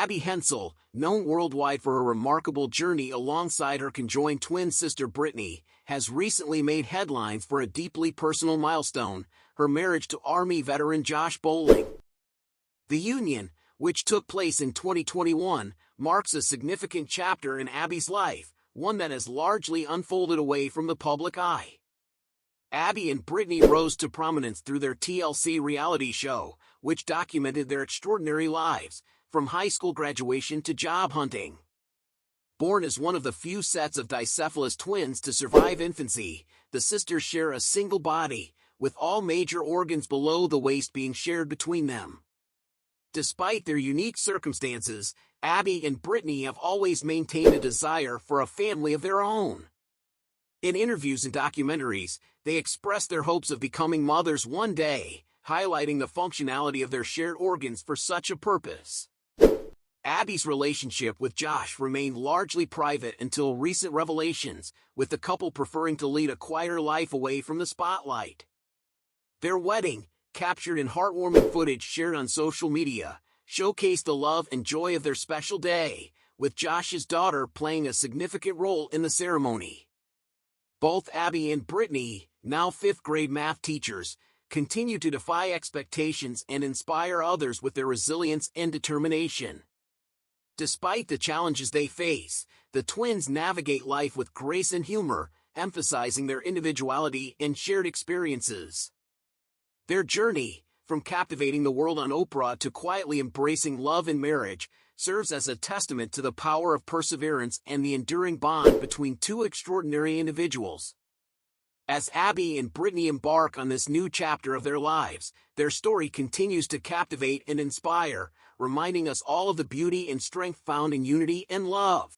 Abby Hensel, known worldwide for her remarkable journey alongside her conjoined twin sister Brittany, has recently made headlines for a deeply personal milestone, her marriage to Army veteran Josh Bowling. The union, which took place in 2021, marks a significant chapter in Abby's life, one that has largely unfolded away from the public eye. Abby and Brittany rose to prominence through their TLC reality show, which documented their extraordinary lives, from high school graduation to job hunting. Born as one of the few sets of dicephalous twins to survive infancy, the sisters share a single body, with all major organs below the waist being shared between them. Despite their unique circumstances, Abby and Brittany have always maintained a desire for a family of their own. In interviews and documentaries, they express their hopes of becoming mothers one day, highlighting the functionality of their shared organs for such a purpose. Abby's relationship with Josh remained largely private until recent revelations, with the couple preferring to lead a quieter life away from the spotlight. Their wedding, captured in heartwarming footage shared on social media, showcased the love and joy of their special day, with Josh's daughter playing a significant role in the ceremony. Both Abby and Brittany, now fifth-grade math teachers, continue to defy expectations and inspire others with their resilience and determination. Despite the challenges they face, the twins navigate life with grace and humor, emphasizing their individuality and shared experiences. Their journey, from captivating the world on Oprah to quietly embracing love and marriage, serves as a testament to the power of perseverance and the enduring bond between two extraordinary individuals. As Abby and Brittany embark on this new chapter of their lives, their story continues to captivate and inspire, reminding us all of the beauty and strength found in unity and love.